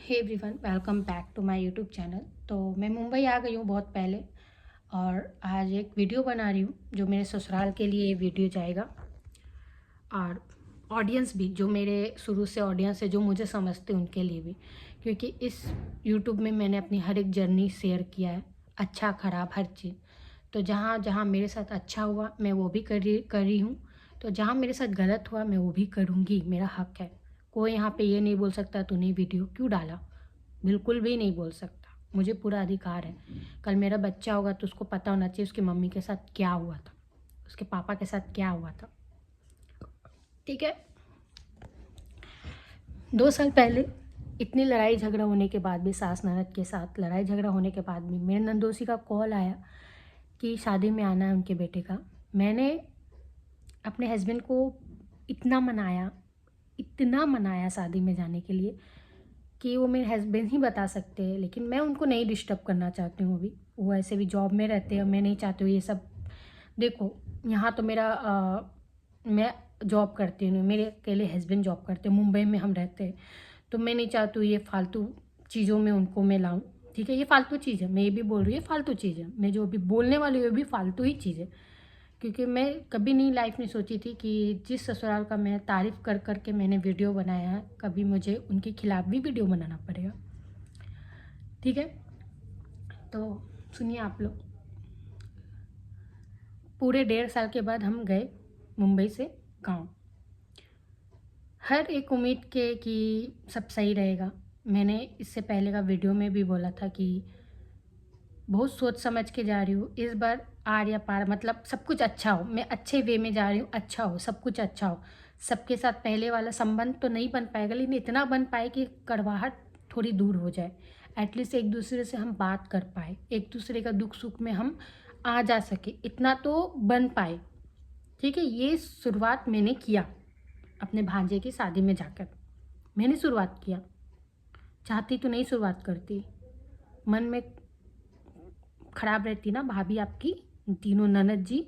Hey everyone, welcome back to my YouTube channel. तो मैं मुंबई आ गई हूँ बहुत पहले, और आज एक वीडियो बना रही हूँ जो मेरे ससुराल के लिए ये वीडियो जाएगा। और ऑडियंस भी, जो मेरे शुरू से ऑडियंस है, जो मुझे समझते हैं, उनके लिए भी, क्योंकि इस यूट्यूब में मैंने अपनी हर एक जर्नी शेयर किया है, अच्छा ख़राब हर चीज़। तो जहाँ जहाँ मेरे साथ अच्छा हुआ मैं वो भी कर रही हूँ, तो जहाँ मेरे साथ गलत हुआ मैं वो भी करूँगी, मेरा हक है। कोई यहाँ पे ये नहीं बोल सकता तूने वीडियो क्यों डाला, बिल्कुल भी नहीं बोल सकता, मुझे पूरा अधिकार है। कल मेरा बच्चा होगा तो उसको पता होना चाहिए उसकी मम्मी के साथ क्या हुआ था, उसके पापा के साथ क्या हुआ था। ठीक है। 2 साल पहले इतनी लड़ाई झगड़ा होने के बाद भी, सास ननद के साथ लड़ाई झगड़ा होने के बाद भी, मेरे नंदोसी का कॉल आया कि शादी में आना है उनके बेटे का। मैंने अपने हस्बैंड को इतना मनाया शादी में जाने के लिए कि वो मेरे हस्बैंड ही बता सकते हैं, लेकिन मैं उनको नहीं डिस्टर्ब करना चाहती हूँ। अभी वो ऐसे भी जॉब में रहते हैं, मैं नहीं चाहती हूँ ये सब। देखो, यहाँ तो मैं जॉब करती हूँ, मेरे अकेले हस्बैंड जॉब करते हैं, मुंबई में हम रहते हैं, तो मैं नहीं चाहती हूँ ये फालतू चीज़ों में उनको मैं लाऊं। ठीक है, ये फालतू चीज़ है, मैं ये भी बोल रही हूँ, ये फालतू चीज़ है। मैं जो अभी बोलने वाली हूँ ये भी फालतू ही चीज़ है, क्योंकि मैं कभी नहीं लाइफ में सोची थी कि जिस ससुराल का मैं तारीफ़ कर कर के मैंने वीडियो बनाया है, कभी मुझे उनके खिलाफ़ भी वीडियो बनाना पड़ेगा। ठीक है, तो सुनिए आप लोग। पूरे 1.5 साल के बाद हम गए मुंबई से गांव, हर एक उम्मीद के कि सब सही रहेगा। मैंने इससे पहले का वीडियो में भी बोला था कि बहुत सोच समझ के जा रही हूँ इस बार, आर या पार, मतलब सब कुछ अच्छा हो, मैं अच्छे वे में जा रही हूँ, अच्छा हो, सब कुछ अच्छा हो। सबके साथ पहले वाला संबंध तो नहीं बन पाएगा, लेकिन इतना बन पाए कि कड़वाहट थोड़ी दूर हो जाए। एटलीस्ट एक दूसरे से हम बात कर पाए, एक दूसरे का दुख सुख में हम आ जा सके, इतना तो बन पाए। ठीक है, ये शुरुआत मैंने किया अपने भांजे की शादी में जाकर, मैंने शुरुआत किया। चाहती तो नहीं शुरुआत करती, मन में ख़राब रहती ना भाभी आपकी, तीनों ननद जी,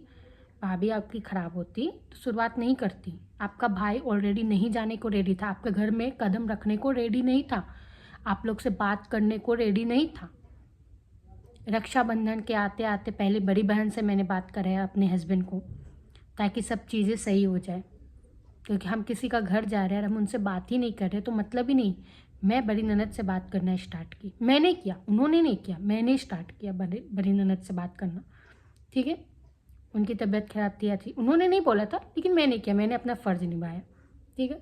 भाभी आपकी ख़राब होती तो शुरुआत नहीं करती। आपका भाई ऑलरेडी नहीं जाने को रेडी था, आपके घर में कदम रखने को रेडी नहीं था, आप लोग से बात करने को रेडी नहीं था। रक्षाबंधन के आते आते पहले बड़ी बहन से मैंने बात कराया अपने हस्बैंड को, ताकि सब चीज़ें सही हो जाए। क्योंकि हम किसी का घर जा रहे हैं और हम उनसे बात ही नहीं कर रहे तो मतलब ही नहीं। मैं बड़ी ननद से बात करना स्टार्ट की, मैंने किया, उन्होंने नहीं किया, मैंने स्टार्ट किया बड़ी ननद से बात करना। ठीक है, उनकी तबीयत खराब थी, उन्होंने नहीं बोला था, लेकिन मैंने किया, मैंने अपना फ़र्ज़ निभाया। ठीक है,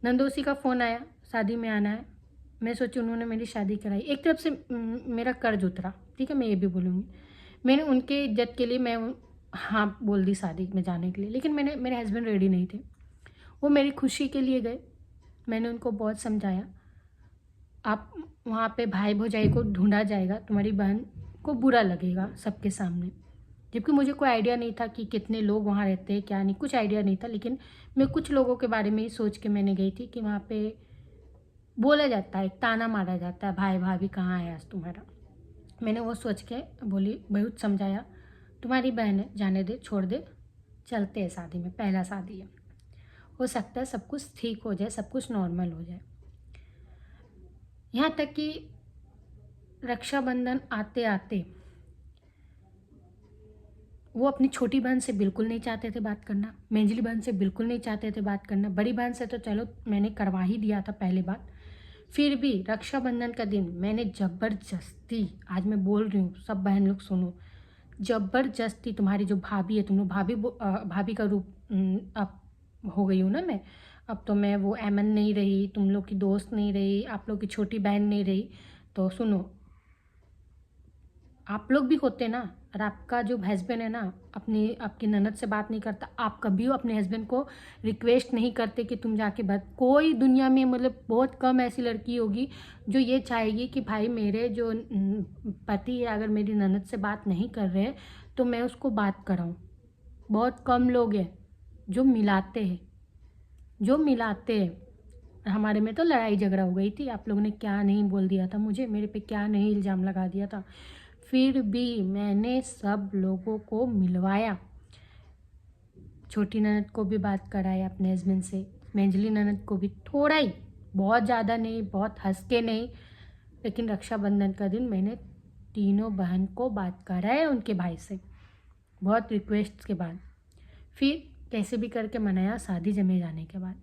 नंदोसी का फ़ोन आया, शादी में आना है। मैं सोची उन्होंने मेरी शादी कराई, एक तरफ से मेरा कर्ज उतरा। ठीक है, मैं ये भी बोलूँगी, मैंने उनके इज्जत के लिए मैं हाँ बोल दी शादी में जाने के लिए, लेकिन मेरे हस्बैंड रेडी नहीं थे। वो मेरी खुशी के लिए गए, मैंने उनको बहुत समझाया, आप वहाँ पे भाई भौजाई को ढूंढा जाएगा, तुम्हारी बहन को बुरा लगेगा सबके सामने। जबकि मुझे कोई आइडिया नहीं था कि कितने लोग वहाँ रहते हैं, क्या नहीं, कुछ आइडिया नहीं था, लेकिन मैं कुछ लोगों के बारे में ही सोच के मैंने गई थी कि वहाँ पे बोला जाता है, ताना मारा जाता है, भाई भाभी कहाँ है आज तुम्हारा। मैंने वो सोच के बोली, बहुत समझाया, तुम्हारी बहन है, जाने दे, छोड़ दे, चलते हैं शादी में, पहला शादी है, हो सकता है सब कुछ ठीक हो जाए, सब कुछ नॉर्मल हो जाए। यहाँ तक कि रक्षाबंधन आते आते वो अपनी छोटी बहन से बिल्कुल नहीं चाहते थे बात करना, मेंजली बहन से बिल्कुल नहीं चाहते थे बात करना, बड़ी बहन से तो चलो मैंने करवा ही दिया था पहले बात। फिर भी रक्षाबंधन का दिन मैंने ज़बरदस्ती, आज मैं बोल रही हूँ, सब बहन लोग सुनो, ज़बरदस्ती, तुम्हारी जो भाभी है, तुम लोग भाभी का रूप अब हो गई हूँ ना मैं, अब तो मैं वो एमन नहीं रही, तुम लोग की दोस्त नहीं रही, आप लोग की छोटी बहन नहीं रही। तो सुनो, आप लोग भी होते ना, और आपका जो हस्बैंड है ना, आपकी ननद से बात नहीं करता, आप कभी अपने हस्बैंड को रिक्वेस्ट नहीं करते कि तुम जाके बात, कोई दुनिया में, मतलब बहुत कम ऐसी लड़की होगी जो ये चाहेगी कि भाई मेरे जो पति है अगर मेरी ननद से बात नहीं कर रहे हैं तो मैं उसको बात कराऊं। बहुत कम लोग हैं जो मिलाते हैं। हमारे में तो लड़ाई झगड़ा हो गई थी, आप लोगों ने क्या नहीं बोल दिया था मुझे, मेरे पे क्या नहीं इल्ज़ाम लगा दिया था। फिर भी मैंने सब लोगों को मिलवाया, छोटी ननद को भी बात कराया अपने हस्बैंड से, मेंजली ननद को भी, थोड़ा ही, बहुत ज़्यादा नहीं, बहुत हंस के नहीं, लेकिन रक्षाबंधन का दिन मैंने तीनों बहन को बात करा है उनके भाई से, बहुत रिक्वेस्ट के बाद। फिर कैसे भी करके मनाया शादी जमे जाने के बाद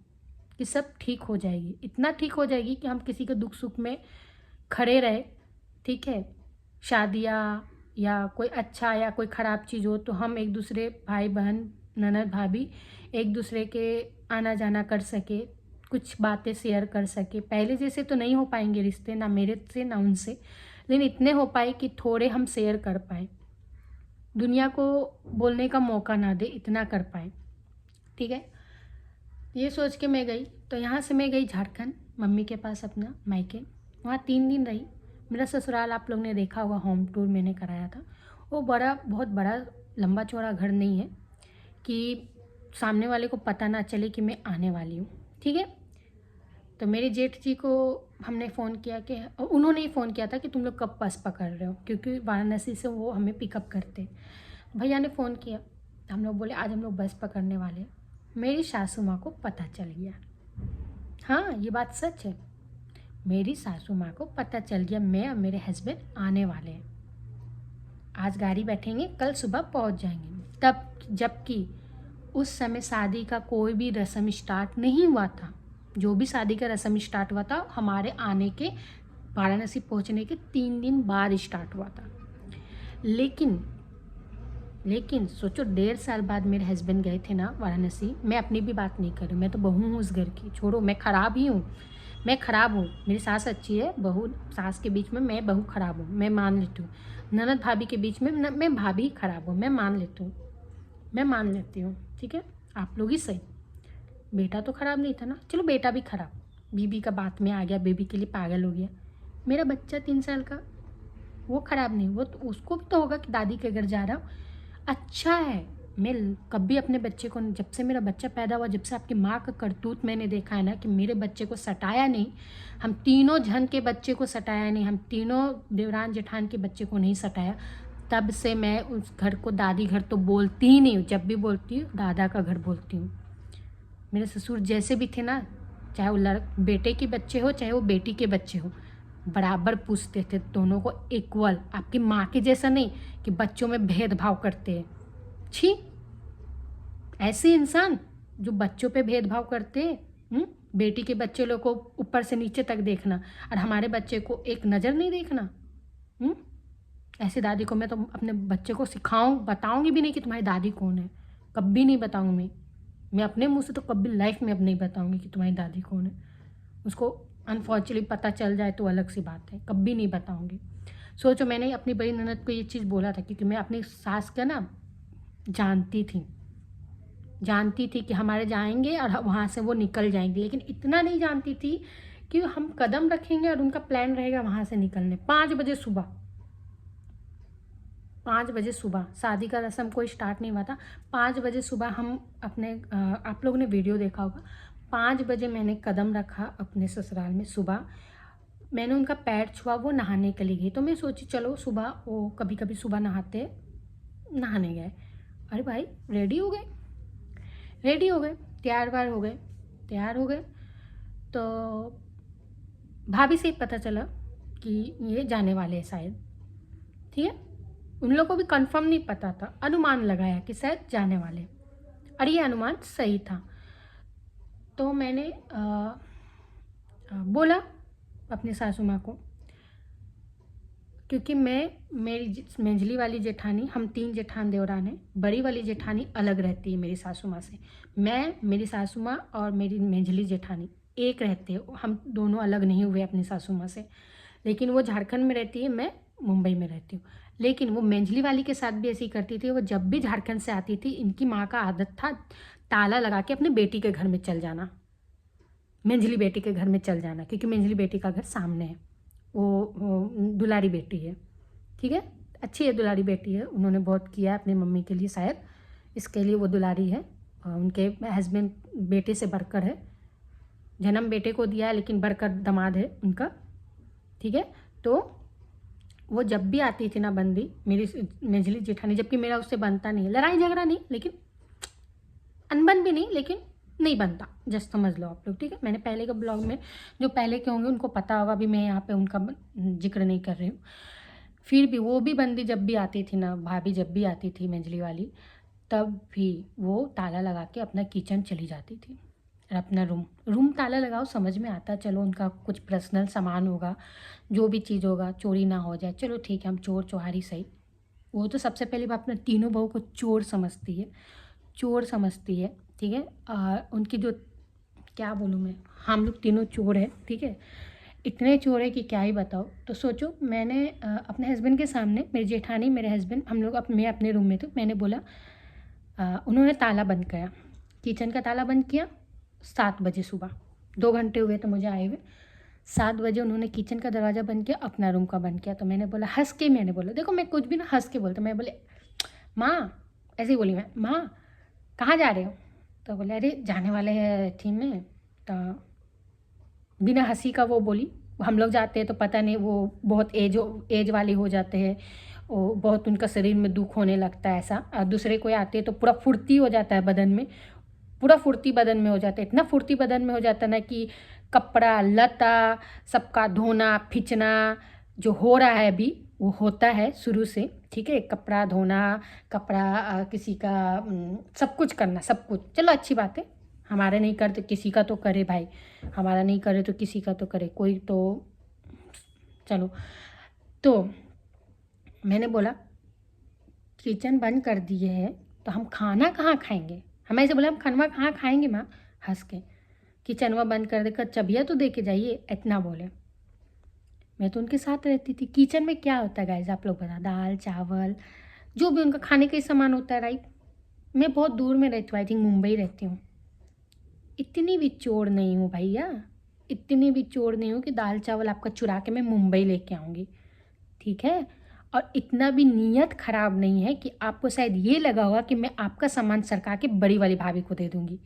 कि सब ठीक हो जाएगी, इतना ठीक हो जाएगी कि हम किसी के दुख सुख में खड़े रहे। ठीक है, शादियाँ या कोई अच्छा या कोई ख़राब चीज़ हो तो हम एक दूसरे भाई बहन ननद भाभी एक दूसरे के आना जाना कर सके, कुछ बातें शेयर कर सके। पहले जैसे तो नहीं हो पाएंगे रिश्ते, ना मेरे से ना उनसे, लेकिन इतने हो पाए कि थोड़े हम शेयर कर पाए, दुनिया को बोलने का मौका ना दे, इतना कर पाए। ठीक है, ये सोच के मैं गई। तो यहाँ से मैं गई झारखंड मम्मी के पास, अपना मायके। वहाँ 3 दिन रही। मेरा ससुराल आप लोग ने देखा होगा, होम टूर मैंने कराया था। वो बहुत बड़ा लंबा चौड़ा घर नहीं है कि सामने वाले को पता ना चले कि मैं आने वाली हूँ। ठीक है, तो मेरे जेठ जी को हमने फ़ोन किया कि उन्होंने ही फ़ोन किया था कि तुम लोग कब बस पकड़ रहे हो, क्योंकि वाराणसी से वो हमें पिकअप करते। भैया ने फ़ोन किया, हम लोग बोले आज हम लोग बस पकड़ने वाले हैं। मेरी सासू माँ को पता चल गया। हाँ, ये बात सच है, मेरी सासू माँ को पता चल गया मैं और मेरे हस्बैंड आने वाले हैं। आज गाड़ी बैठेंगे, कल सुबह पहुँच जाएंगे। तब जबकि उस समय शादी का कोई भी रस्म स्टार्ट नहीं हुआ था। जो भी शादी का रस्म स्टार्ट हुआ था हमारे आने के, वाराणसी पहुँचने के 3 दिन बाद स्टार्ट हुआ था। लेकिन सोचो, 1.5 साल बाद मेरे हस्बैंड गए थे ना वाराणसी। मैं अपनी भी बात नहीं कर रही, मैं तो बहू हूँ उस घर की। छोड़ो, मैं ख़राब ही हूँ, मैं ख़राब हूँ। मेरी सास अच्छी है, बहू सास के बीच में मैं बहू ख़राब हूँ, मैं मान लेती हूँ। ननद भाभी के बीच में मैं भाभी ख़राब हूँ, मैं मान लेती हूँ, मैं मान लेती हूँ। ठीक है, आप लोग ही सही। बेटा तो ख़राब नहीं था ना, चलो बेटा भी ख़राब, बीबी का बात में आ गया, बेबी के लिए पागल हो गया। मेरा बच्चा 3 साल का, वो ख़राब नहीं, वो तो उसको भी तो होगा कि दादी के घर जा रहा हूँ। अच्छा है, मैं कभी अपने बच्चे को, जब से मेरा बच्चा पैदा हुआ, जब से आपकी माँ का करतूत मैंने देखा है ना कि मेरे बच्चे को सताया नहीं, हम तीनों जन के बच्चे को सताया नहीं, हम तीनों देवरान जेठान के बच्चे को नहीं सताया, तब से मैं उस घर को दादी घर तो बोलती ही नहीं हूँ। जब भी बोलती हूँ दादा का घर बोलती हूँ। मेरे ससुर जैसे भी थे ना, चाहे वो बेटे के बच्चे हो चाहे वो बेटी के बच्चे हो, बराबर पूछते थे दोनों को इक्वल। आपकी माँ के जैसा नहीं कि बच्चों में भेदभाव करते हैं। छी, ऐसे इंसान जो बच्चों पे भेदभाव करते हैं। बेटी के बच्चे लोग को ऊपर से नीचे तक देखना और हमारे बच्चे को एक नज़र नहीं देखना। ऐसी दादी को मैं तो अपने बच्चे को बताऊंगी भी नहीं कि तुम्हारी दादी कौन है। कभी नहीं बताऊंगी मैं अपने मुंह से, तो कभी लाइफ में अब नहीं बताऊंगी कि तुम्हारी दादी कौन है। उसको अनफॉर्चुनेटली पता चल जाए तो अलग सी बात है, कभी नहीं बताऊंगी। सोचो, मैंने अपनी बड़ी ननद को ये चीज़ बोला था क्योंकि मैं अपनी सास का ना जानती थी कि हमारे जाएंगे और वहाँ से वो निकल जाएंगे, लेकिन इतना नहीं जानती थी कि हम कदम रखेंगे और उनका प्लान रहेगा वहाँ से निकलने। 5 बजे सुबह शादी का रस्म कोई स्टार्ट नहीं हुआ था। 5 बजे सुबह हम अपने आप लोगों ने वीडियो देखा होगा, 5 बजे मैंने कदम रखा अपने ससुराल में। सुबह मैंने उनका पैर छुआ, वो नहाने के लिए गई, तो मैं सोची चलो सुबह, वो कभी कभी सुबह नहाने गए। अरे भाई, रेडी हो गए, तैयार हो गए, तो भाभी से पता चला कि ये जाने वाले हैं शायद। ठीक है, उन लोगों को भी कंफर्म नहीं पता था, अनुमान लगाया कि शायद जाने वाले, और ये अनुमान सही था। तो मैंने बोला अपनी सासू माँ को, क्योंकि मेरी मेंझली वाली जेठानी, हम 3 जेठान देवरान हैं, बड़ी वाली जेठानी अलग रहती है मेरी सासू माँ से। मेरी सासू माँ और मेरी मेंझली जेठानी एक रहते हैं, हम दोनों अलग नहीं हुए अपनी सासू माँ से। लेकिन वो झारखंड में रहती है, मैं मुंबई में रहती हूँ। लेकिन वो मेंझली वाली के साथ भी ऐसी ही करती थी। वो जब भी झारखंड से आती थी, इनकी माँ का आदत था ताला लगा के अपनी बेटी के घर में चल जाना, मेंझली बेटी के घर में चल जाना, क्योंकि मेंझली बेटी का घर सामने है। वो दुलारी बेटी है, ठीक है, अच्छी है, दुलारी बेटी है। उन्होंने बहुत किया है अपनी मम्मी के लिए, शायद इसके लिए वो दुलारी है। उनके हस्बैंड बेटे से बढ़कर है, जन्म बेटे को दिया है लेकिन बढ़कर दामाद है उनका। ठीक है, तो वो जब भी आती थी ना बंदी, मेरी मेंझली जेठानी, जबकि मेरा उससे बनता नहीं है, लड़ाई झगड़ा नहीं, लेकिन अनबन भी नहीं, लेकिन नहीं बनता, जस्ट समझ लो आप लोग, ठीक है। मैंने पहले के ब्लॉग में, जो पहले के होंगे उनको पता होगा, अभी मैं यहाँ पे उनका जिक्र नहीं कर रही हूँ। फिर भी वो भी बंदी जब भी आती थी ना, भाभी जब भी आती थी मंजली वाली, तब भी वो ताला लगा के अपना किचन चली जाती थी और अपना रूम ताला लगाओ, समझ में आता, चलो उनका कुछ पर्सनल सामान होगा, जो भी चीज़ होगा चोरी ना हो जाए, चलो ठीक है, हम चोर चौहारी सही। वो तो सबसे पहली बात अपने तीनों बहू को चोर समझती है, चोर समझती है, ठीक है। उनकी जो, क्या बोलूँ मैं, हम लोग तीनों चोर हैं, ठीक है। इतने चोर है कि क्या ही बताओ। तो सोचो, मैंने अपने हस्बैंड के सामने, मेरी जेठानी, मेरे हस्बैंड, हम लोग मैं अपने रूम में थे, मैंने बोला, उन्होंने ताला बंद किया, किचन का ताला बंद किया 7 बजे सुबह, 2 घंटे हुए तो मुझे आए हुए। 7 बजे उन्होंने किचन का दरवाज़ा बंद किया, अपना रूम का बंद किया। तो मैंने बोला, हंस के मैंने बोला, देखो मैं कुछ भी ना हंस के बोलता, मैं बोले, माँ, ऐसे ही बोली मैं, माँ कहाँ जा रहे हो? तो बोले, अरे जाने वाले हैं थी में। तो बिना हंसी का वो बोली, हम लोग जाते हैं तो पता नहीं, वो बहुत एज वाले हो जाते हैं, वो बहुत उनका शरीर में दुख होने लगता है ऐसा, और दूसरे कोई आते हैं तो पूरा फुर्ती हो जाता है बदन में, पूरा फुर्ती बदन में हो जाता है, इतना फुर्ती बदन में हो जाता है ना कि कपड़ा लता सबका धोना खींचना जो हो रहा है अभी, वो होता है शुरू से, ठीक है। कपड़ा धोना, कपड़ा किसी का, सब कुछ करना, सब कुछ, चलो अच्छी बात है, हमारे नहीं करते किसी का तो करे भाई, हमारा नहीं करे तो किसी का तो करे कोई तो, चलो। तो मैंने बोला, किचन बंद कर दिए है तो हम खाना कहाँ खाएंगे? हम ऐसे बोले, हम खाना कहाँ खाएंगे माँ? हंस के, किचनवा बंद कर देकर चबिया तो दे के जाइए, इतना बोले। मैं तो उनके साथ रहती थी। किचन में क्या होता है गाइस, आप लोग बता, दाल चावल जो भी उनका खाने का ही सामान होता है, राइट। मैं बहुत दूर में रहती हूँ, आई थिंक मुंबई रहती हूँ। इतनी भी चोर नहीं हूँ भैया, इतनी भी चोर नहीं हूँ कि दाल चावल आपका चुरा के मैं मुंबई लेके आऊँगी, ठीक है। और इतना भी नीयत ख़राब नहीं है कि आपको शायद ये लगा होगा कि मैं आपका सामान सरका के बड़ी वाली भाभी को दे दूँगी,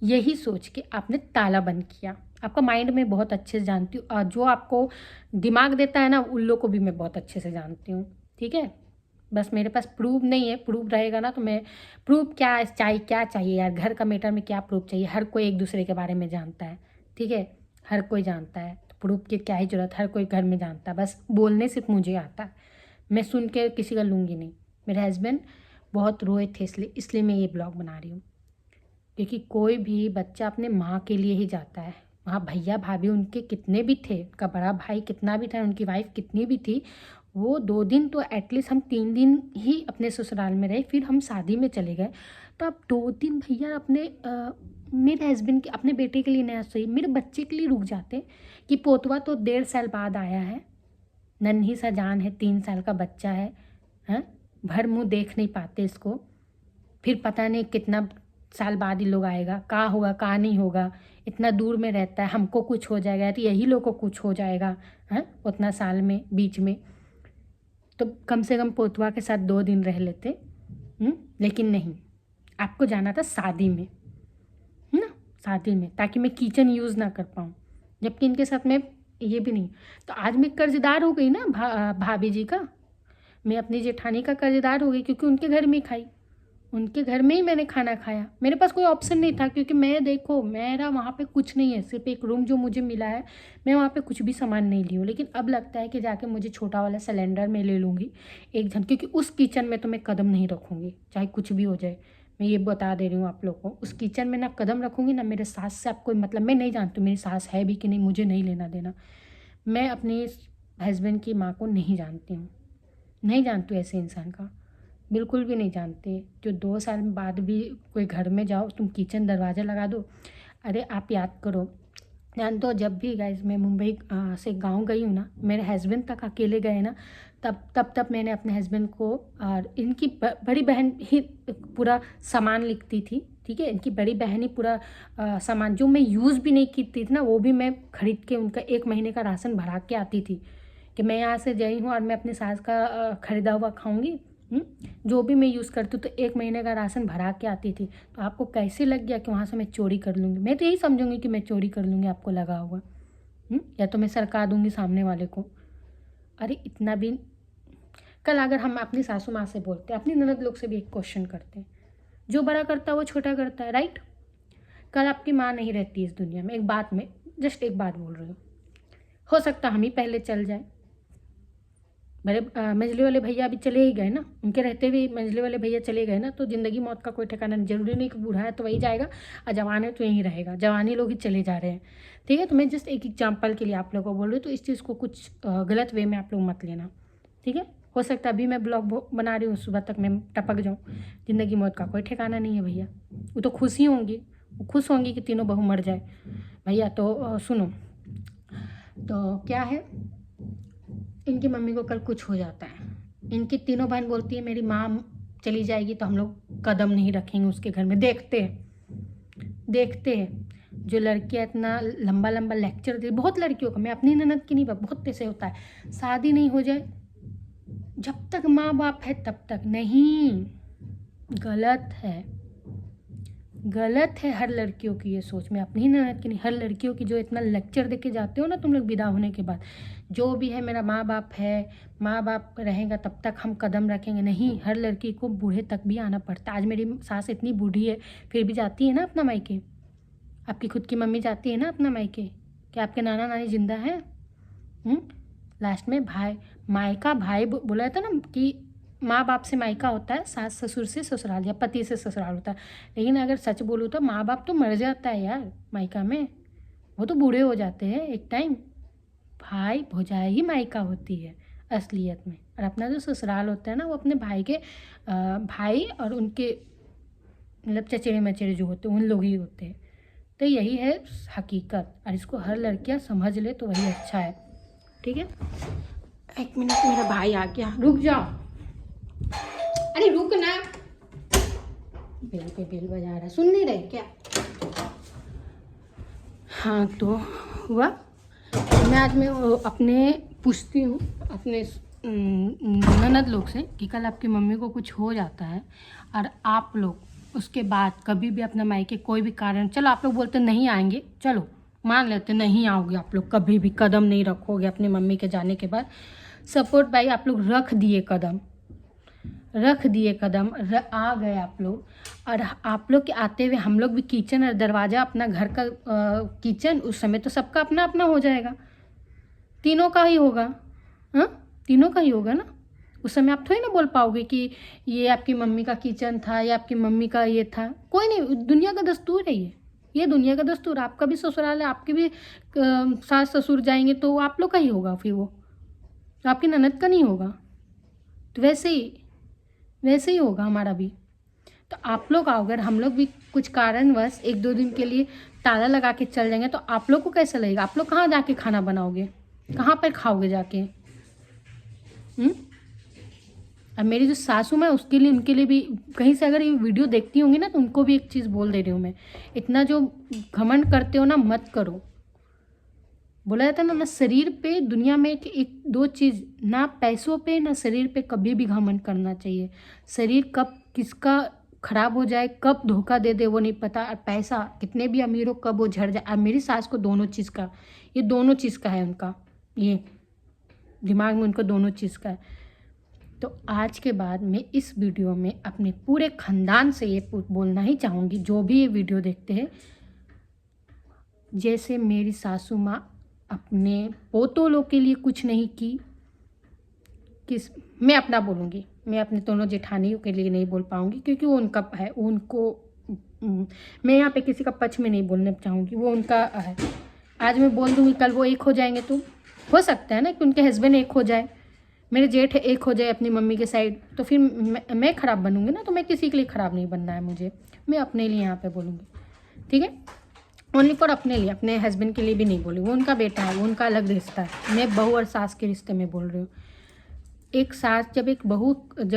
यही सोच के आपने ताला बंद किया। आपका माइंड में बहुत अच्छे से जानती हूँ, और जो आपको दिमाग देता है ना, उन लोग को भी मैं बहुत अच्छे से जानती हूँ, ठीक है। बस मेरे पास प्रूफ नहीं है, प्रूफ रहेगा ना तो मैं, प्रूफ क्या चाहिए, क्या चाहिए यार, घर का मैटर में क्या प्रूफ चाहिए? हर कोई एक दूसरे के बारे में जानता है, ठीक है, हर कोई जानता है, तो प्रूफ की क्या ही ज़रूरत, हर कोई घर में जानता है, बस बोलने सिर्फ मुझे आता है, मैं सुन के किसी का लूँगी नहीं। मेरे हस्बैंड बहुत रोए थे, इसलिए मैं ये ब्लॉग बना रही हूँ, क्योंकि कोई भी बच्चा अपने माँ के लिए ही जाता है। वहाँ भैया भाभी उनके कितने भी थे, उनका बड़ा भाई कितना भी था, उनकी वाइफ कितनी भी थी, वो 2 दिन तो एटलीस्ट, हम 3 दिन ही अपने ससुराल में रहे, फिर हम शादी में चले गए। तो अब 2 दिन भैया अपने मेरे हस्बैंड के, अपने बेटे के लिए नहीं सही, मेरे बच्चे के लिए रुक जाते, कि पोतवा तो 1.5 साल बाद आया है, नन्ही सा जान है, 3 साल का बच्चा है, हैं, भर मुँह देख नहीं पाते इसको, फिर पता नहीं कितना साल बाद ही लोग आएगा, का होगा का नहीं होगा, इतना दूर में रहता है, हमको कुछ हो जाएगा तो यही लोग को कुछ हो जाएगा, हैं, उतना साल में बीच में, तो कम से कम पोतवा के साथ 2 दिन रह लेते। लेकिन नहीं, आपको जाना था शादी में, है ना, शादी में, ताकि मैं किचन यूज़ ना कर पाऊँ, जबकि इनके साथ मैं ये भी नहीं। तो आज मैं कर्जदार हो गई ना भाभी जी का, मैं अपनी जेठानी का कर्जदार हो गई, क्योंकि उनके घर में ही खाई, उनके घर में ही मैंने खाना खाया, मेरे पास कोई ऑप्शन नहीं था, क्योंकि मैं, देखो मेरा वहाँ पे कुछ नहीं है, सिर्फ एक रूम जो मुझे मिला है, मैं वहाँ पे कुछ भी सामान नहीं ली हूँ। लेकिन अब लगता है कि जाके मुझे छोटा वाला सिलेंडर में ले लूँगी एक जन, क्योंकि उस किचन में तो मैं कदम नहीं रखूँगी, चाहे कुछ भी हो जाए, मैं ये बता दे रही हूँ आप लोग को, उस किचन में ना कदम रखूँगी ना मेरे सास से आप कोई मतलब, मैं नहीं जानती मेरी सास है भी कि नहीं, मुझे नहीं लेना देना, मैं अपने हस्बैंड की माँ को नहीं जानती हूँ, नहीं जानती हूँ ऐसे इंसान का, बिल्कुल भी नहीं जानते, जो 2 साल बाद भी कोई घर में जाओ तुम किचन दरवाज़ा लगा दो। अरे आप याद करो, जान तो जब भी गाइस मैं मुंबई से गांव गई हूँ ना, मेरे हस्बैंड तक अकेले गए ना, तब मैंने अपने हस्बैंड को, और इनकी बड़ी बहन ही पूरा सामान लिखती थी, ठीक है, इनकी बड़ी बहन ही पूरा सामान जो मैं यूज़ भी नहीं करती थी ना, वो भी मैं खरीद के उनका 1 महीने का राशन भरा के आती थी, कि मैं यहाँ से गई हूँ और मैं अपनी सास का ख़रीदा हुआ खाऊंगी, जो भी मैं यूज़ करती हूँ, तो 1 महीने का राशन भरा के आती थी। तो आपको कैसे लग गया कि वहाँ से मैं चोरी कर लूँगी? मैं तो यही समझूंगी कि मैं चोरी कर लूँगी, आपको लगा होगा, या तो मैं सरका दूँगी सामने वाले को। अरे इतना भी, कल अगर हम अपनी सासू माँ से बोलते, अपनी ननद लोग से भी एक क्वेश्चन करते हैं, जो बड़ा करता है वो छोटा करता है, राइट। कल आपकी माँ नहीं रहती इस दुनिया में, एक बात में जस्ट एक बात बोल रही हूँ, हो सकता हम ही पहले चल जाए। मेरे मंझले वाले भैया अभी चले ही गए ना, उनके रहते हुए मंझले वाले भैया चले गए ना, तो ज़िंदगी मौत का कोई ठिकाना नहीं। जरूरी नहीं कि बूढ़ा है तो वही जाएगा और जवान है तो यहीं रहेगा, जवानी लोग ही चले जा रहे हैं, ठीक है। तो मैं जस्ट एक एग्जाम्पल के लिए आप लोगों को बोल रही हूँ, तो इस चीज़ को कुछ गलत वे में आप लोग मत लेना, ठीक है। हो सकता है अभी मैं ब्लॉग बना रही हूँ, सुबह तक मैं टपक जाऊँ। ज़िंदगी मौत का कोई ठिकाना नहीं है भैया, वो तो खुश ही होंगी, वो खुश होंगी कि तीनों बहू मर जाए भैया। तो सुनो, तो क्या है, इनकी मम्मी को कल कुछ हो जाता है, इनकी तीनों बहन बोलती है मेरी माँ चली जाएगी तो हम लोग कदम नहीं रखेंगे उसके घर में। देखते हैं जो लड़कियाँ इतना लंबा लंबा लेक्चर दे, बहुत लड़कियों का, मैं अपनी ननद की नहीं, बहुत ऐसे होता है, शादी नहीं हो जाए जब तक माँ बाप है तब तक नहीं। गलत है हर लड़कियों की ये सोच। मैं अपनी ननद की नहीं, हर लड़कियों की, जो इतना लेक्चर दे के जाते हो ना तुम लोग विदा होने के बाद, जो भी है मेरा माँ बाप है, माँ बाप रहेगा तब तक हम कदम रखेंगे। नहीं, हर लड़की को बूढ़े तक भी आना पड़ता है। आज मेरी सास इतनी बूढ़ी है फिर भी जाती है ना अपना मायके। आपकी खुद की मम्मी जाती है ना अपना मायके, क्या आपके नाना नानी जिंदा है? लास्ट में मायका भाई बोला था ना कि माँ बाप से मायका होता है, सास ससुर से ससुराल या पति से ससुराल होता है। लेकिन अगर सच बोलूँ तो माँ बाप तो मर जाता है यार मायका में, वो तो बूढ़े हो जाते हैं एक टाइम। भाई भौजाई ही मायका होती है असलियत में, और अपना जो ससुराल होता है ना वो अपने भाई और उनके मतलब चचेरे मचेरे जो होते हैं उन लोग ही होते हैं। तो यही है हकीकत, और इसको हर लड़कियाँ समझ ले तो वही अच्छा है, ठीक है। एक मिनट, मेरा भाई आ गया, रुक जाओ, अरे रुक ना, बेल पे बेल बजा रहा, सुन नहीं रहे क्या? हाँ तो हुआ, मैं आज मैं अपने पूछती हूँ अपने ननद लोग से कि कल आपकी मम्मी को कुछ हो जाता है और आप लोग उसके बाद कभी भी अपना मायके कोई भी कारण, चलो आप लोग बोलते नहीं आएंगे, चलो मान लेते नहीं आओगे आप लोग, कभी भी कदम नहीं रखोगे अपनी मम्मी के जाने के बाद। सपोर्ट भाई आप लोग रख दिए कदम, आ गए आप लोग, और आप लोग के आते हुए हम लोग भी किचन और दरवाज़ा अपना घर का किचन, उस समय तो सबका अपना अपना हो जाएगा, तीनों का ही होगा, हाँ तीनों का ही होगा ना। उस समय आप थोड़ी ना बोल पाओगे कि ये आपकी मम्मी का किचन था या आपकी मम्मी का ये था, कोई नहीं, दुनिया का दस्तूर है ये दुनिया का दस्तूर। आपका भी ससुराल है, आपके भी सास ससुर जाएंगे तो आप लोग का ही होगा, फिर वो आपकी ननद का नहीं होगा। तो वैसे ही होगा हमारा भी। तो आप लोग आओ, अगर हम लोग भी कुछ कारणवश 1-2 दिन के लिए ताला लगा के चल जाएंगे तो आप लोग को कैसा लगेगा? आप लोग कहाँ जाके खाना बनाओगे, कहाँ पर खाओगे जाके? अब मेरी जो सासू माँ उसके लिए, उनके लिए भी कहीं से अगर ये वीडियो देखती होंगी ना तो उनको भी एक चीज़ बोल दे रही हूँ मैं, इतना जो घमंड करते हो ना मत करो। बोला जाता है ना शरीर पे दुनिया में एक दो चीज़, ना पैसों पे ना शरीर पे कभी भी घमंड करना चाहिए। शरीर कब किसका खराब हो जाए, कब धोखा दे दे वो नहीं पता, और पैसा कितने भी अमीर हो कब वो झड़ जाए। अब मेरी सास को दोनों चीज़ का, ये दोनों चीज़ का है उनका, ये दिमाग में उनको दोनों चीज़ का है। तो आज के बाद मैं इस वीडियो में अपने पूरे ख़ानदान से ये बोलना ही चाहूँगी, जो भी ये वीडियो देखते हैं, जैसे मेरी सासू माँ अपने पोतों लोग के लिए कुछ नहीं की, मैं अपना बोलूँगी, मैं अपने दोनों जेठानियों के लिए नहीं बोल पाऊँगी क्योंकि वो उनका है, उनको मैं यहाँ पे किसी का पक्ष में नहीं बोलना चाहूँगी, वो उनका है। आज मैं बोल दूँगी कल वो एक हो जाएंगे तो हो सकता है ना कि उनके हस्बैंड एक हो जाए, मेरे जेठ एक हो जाए अपनी मम्मी के साइड, तो फिर मैं ख़राब बनूँगी ना। तो मैं किसी के लिए ख़राब नहीं बनना है मुझे, मैं अपने लिए यहाँ पे बोलूँगी, ठीक है, ओनली फॉर अपने लिए, अपने हस्बैंड के लिए भी नहीं बोली। वो उनका बेटा है, वो उनका अलग रिश्ता है, मैं बहू और सास के रिश्ते में बोल रही हूँ। एक सास जब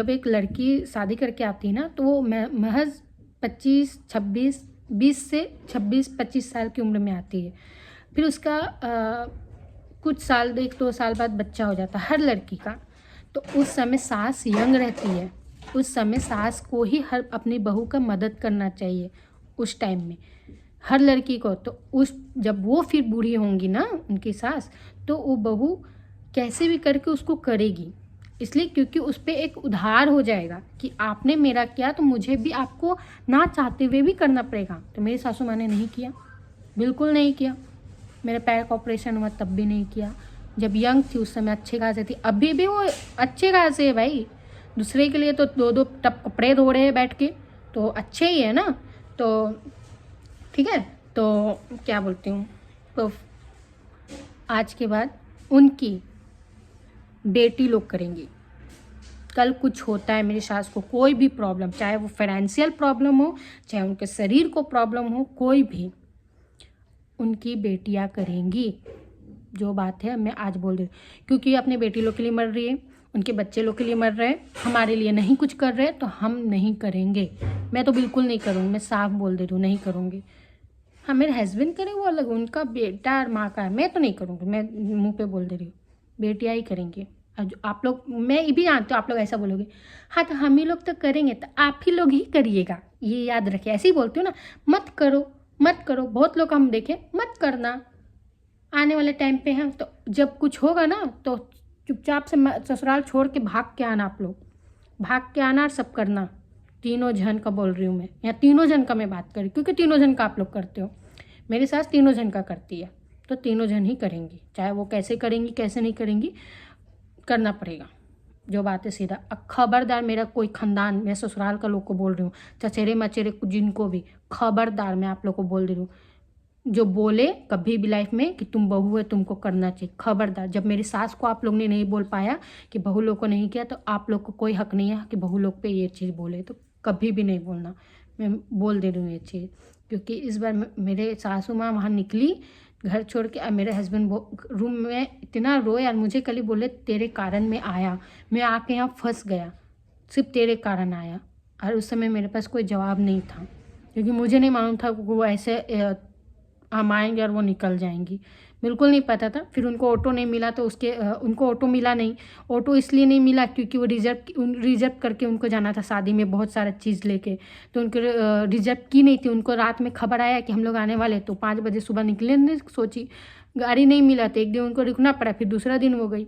एक लड़की शादी करके आती है ना तो वो महज 20 से 26-25 साल की उम्र में आती है। फिर उसका कुछ साल 1-2 साल बाद बच्चा हो जाता है हर लड़की का। तो उस समय सास यंग रहती है, उस समय सास को ही हर अपनी बहू का मदद करना चाहिए उस टाइम में, हर लड़की को। तो जब वो फिर बूढ़ी होंगी ना उनकी सास, तो वो बहू कैसे भी करके उसको करेगी, इसलिए क्योंकि उस पर एक उधार हो जाएगा कि आपने मेरा किया तो मुझे भी आपको ना चाहते हुए भी करना पड़ेगा। तो मेरी सासू माँ ने नहीं किया, बिल्कुल नहीं किया। मेरे पैर का ऑपरेशन हुआ तब भी नहीं किया। जब यंग थी उस समय अच्छे खासे थी, अभी भी वो अच्छे खासे है भाई। दूसरे के लिए तो 2-2 टप कपड़े धो रहे हैं बैठ के, तो अच्छे ही है ना। तो ठीक है, तो क्या बोलती हूँ, तो आज के बाद उनकी बेटी लोग करेंगी। कल कुछ होता है मेरी सास को, कोई भी प्रॉब्लम, चाहे वो फाइनेंशियल प्रॉब्लम हो, चाहे उनके शरीर को प्रॉब्लम हो, कोई भी, उनकी बेटियां करेंगी। जो बात है मैं आज बोल रही हूँ, क्योंकि अपने बेटी लोग के लिए मर रही है, उनके बच्चे लोग के लिए मर रहे हैं, हमारे लिए नहीं कुछ कर रहे, तो हम नहीं करेंगे। मैं तो बिल्कुल नहीं करूँगी, मैं साफ बोल दे रही हूँ, नहीं करूँगी। हाँ, मेरे हस्बैंड करें वो अलग, उनका बेटा और माँ का है, मैं तो नहीं करूँगी। मैं मुंह पे बोल दे रही हूँ, बेटियाँ ही करेंगी। आप लोग, मैं ये भी जानती हूँ आप लोग ऐसा बोलोगे, हाँ तो हम ही लोग तो करेंगे, तो आप ही लोग ही करिएगा, ये याद रखिए। ऐसे ही बोलती हूँ ना, मत करो मत करो, बहुत लोग हम देखें, मत करना। आने वाले टाइम पे हैं तो जब कुछ होगा ना तो चुपचाप से ससुराल छोड़ के भाग के आना, आप लोग भाग के आना और सब करना। तीनों जन का बोल रही हूँ मैं, या तीनों जन का मैं बात करी, क्योंकि तीनों जन का आप लोग करते हो। मेरी सास तीनों जन का करती है, तो तीनों जन ही करेंगी, चाहे वो कैसे करेंगी कैसे नहीं करेंगी, करना पड़ेगा। जो बात है सीधा। अब खबरदार मेरा कोई खानदान, मैं ससुराल का लोग को बोल रही हूँ, चचेरे मचेरे जिनको भी, खबरदार मैं आप लोग को बोल दे रही हूँ, जो बोले कभी भी लाइफ में कि तुम बहू है तुमको करना चाहिए, खबरदार। जब मेरी सास को आप लोग ने नहीं बोल पाया कि बहू लोग को नहीं किया, तो आप लोग को कोई हक नहीं है कि बहू लोग पे ये चीज़ बोले, तो कभी भी नहीं बोलना। मैं बोल दे रही हूँ ये चीज़, क्योंकि इस बार मेरे सासू माँ वहाँ निकली घर छोड़ के, और मेरे हस्बैंड रूम में इतना रोए, और मुझे कल ही बोले तेरे कारण मैं आया, मैं आके यहाँ फंस गया, सिर्फ तेरे कारण आया। और उस समय मेरे पास कोई जवाब नहीं था, क्योंकि मुझे नहीं मालूम था वो ऐसे हम आएंगे और वो निकल जाएंगी, बिल्कुल नहीं पता था। फिर उनको ऑटो नहीं मिला, तो उनको ऑटो मिला नहीं। ऑटो इसलिए नहीं मिला क्योंकि वो रिजर्व करके उनको जाना था शादी में, बहुत सारा चीज़ लेके, तो उनको रिजर्व की नहीं थी। उनको रात में खबर आया कि हम लोग आने वाले, तो 5 बजे सुबह निकले ने सोची, गाड़ी नहीं मिला, तो एक दिन उनको रुकना पड़ा, फिर दूसरा दिन हो गई।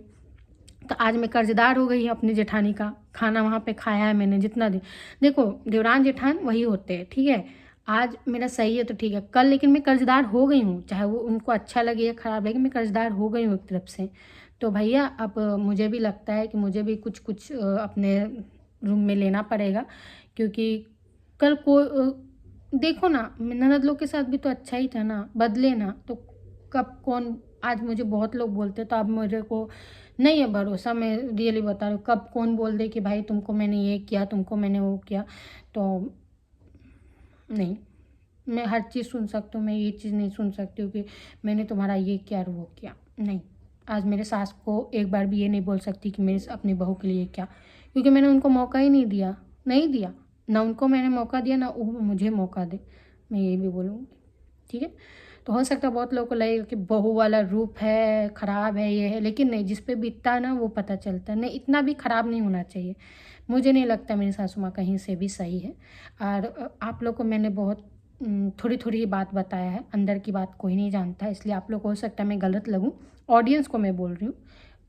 तो आज मैं कर्जदार हो गई अपनी जेठानी का, खाना वहाँ पे खाया है मैंने जितना दिन। देखो देवरान जेठान वही होते हैं, ठीक है। आज मेरा सही है तो ठीक है, कल लेकिन मैं कर्जदार हो गई हूँ, चाहे वो उनको अच्छा लगे या ख़राब लगे, मैं कर्जदार हो गई हूँ एक तरफ से। तो भैया अब मुझे भी लगता है कि मुझे भी कुछ कुछ अपने रूम में लेना पड़ेगा, क्योंकि कल को देखो ना, ननद लोग के साथ भी तो अच्छा ही था ना, बदले ना तो कब कौन। आज मुझे बहुत लोग बोलते, तो अब मेरे को नहीं है भरोसा, मैं रियली बता रही हूँ, कब कौन बोल दे कि भाई तुमको मैंने ये किया, तुमको मैंने वो किया, तो नहीं। मैं हर चीज़ सुन सकती हूँ, मैं ये चीज़ नहीं सुन सकती हूँ कि मैंने तुम्हारा ये किया और वो किया, नहीं। आज मेरे सास को एक बार भी ये नहीं बोल सकती कि मेरे अपनी बहू के लिए क्या, क्योंकि मैंने उनको मौका ही नहीं दिया, नहीं दिया ना उनको मैंने मौका दिया, ना वो मुझे मौका दे, मैं ये भी बोलूँगी, ठीक है। तो हो सकता है बहुत लोगों को लगेगा कि बहू वाला रूप है, ख़राब है, ये है, लेकिन नहीं, जिस पे बीतता है ना वो पता चलता है। नहीं, इतना भी ख़राब नहीं होना चाहिए। मुझे नहीं लगता मेरी सासू माँ कहीं से भी सही है। और आप लोग को मैंने बहुत थोड़ी थोड़ी ही बात बताया है, अंदर की बात कोई नहीं जानता, इसलिए आप लोग को हो सकता है मैं गलत लगूँ, ऑडियंस को मैं बोल रही हूँ।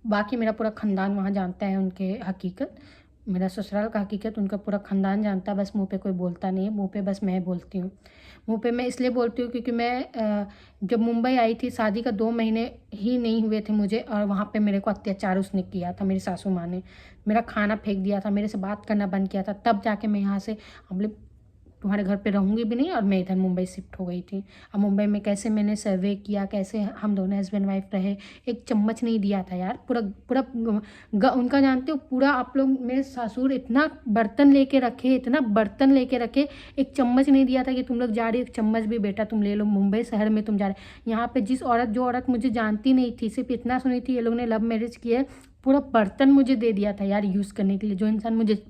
बाकी मेरा पूरा ख़ानदान वहाँ जानता है उनके हकीकत, मेरा ससुराल का हकीकत उनका पूरा ख़ानदान जानता है, बस मुँह पे कोई बोलता नहीं है, मुँह पे बस मैं बोलती हूँ। मुँह पे मैं इसलिए बोलती हूँ क्योंकि मैं जब मुंबई आई थी, शादी का 2 महीने ही नहीं हुए थे मुझे, और वहाँ पे मेरे को अत्याचार उसने किया था, मेरी सासू माँ ने मेरा खाना फेंक दिया था, मेरे से बात करना बंद किया था, तब जाके मैं यहाँ से अब तुम्हारे घर पे रहूँगी भी नहीं, और मैं इधर मुंबई शिफ्ट हो गई थी। अब मुंबई में कैसे मैंने सर्वे किया, कैसे हम दोनों हस्बैंड वाइफ रहे, एक चम्मच नहीं दिया था यार, पूरा पूरा उनका जानते हो पूरा, आप लोग मेरे ससुर इतना बर्तन लेके रखे, इतना बर्तन लेके रखे, एक चम्मच नहीं दिया था कि तुम लोग जा रही हो, एक चम्मच भी बेटा तुम ले लो, मुंबई शहर में तुम जा रहे। यहाँ पे जो औरत मुझे जानती नहीं थी, सिर्फ इतना सुनी थी, ये लोग ने लव मैरिज किया है, पूरा बर्तन मुझे दे दिया था यार यूज़ करने के लिए। जो इंसान मुझे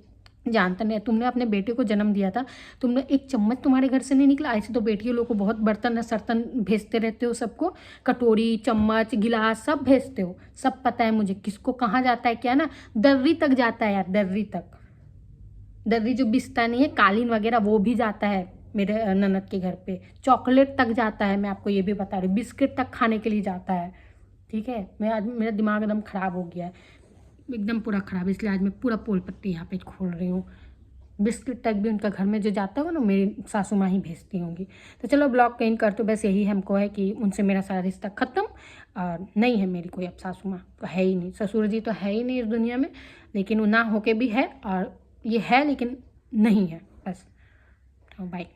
जानता नहीं, तुमने अपने बेटे को जन्म दिया था, तुमने एक चम्मच तुम्हारे घर से नहीं निकला। ऐसे तो बेटियों लोग को बहुत बर्तन सर्तन भेजते रहते हो, सबको कटोरी चम्मच गिलास सब भेजते हो, सब पता है मुझे किसको कहाँ जाता है, क्या ना दर्री तक जाता है यार, दर्री तक, दर्री जो बिस्ता नहीं है कालीन वगैरह वो भी जाता है मेरे ननद के घर पे, चॉकलेट तक जाता है, मैं आपको ये भी बता रही हूँ, बिस्किट तक खाने के लिए जाता है, ठीक है। मैं आज मेरा दिमाग एकदम ख़राब हो गया है, एकदम पूरा ख़राब, इसलिए आज मैं पूरा पोल पट्टी यहाँ पे खोल रही हूँ। बिस्किट तक भी उनका घर में जो जाता होगा ना, मेरी सासू माँ ही भेजती होंगी। तो चलो ब्लॉग कहीं कर, तो बस यही हमको है कि उनसे मेरा सारा रिश्ता ख़त्म, और नहीं है मेरी कोई अब सासू माँ, तो है ही नहीं, ससुर जी तो है ही नहीं इस दुनिया में, लेकिन वो ना होके भी है, और ये है लेकिन नहीं है, बस। तो बाय।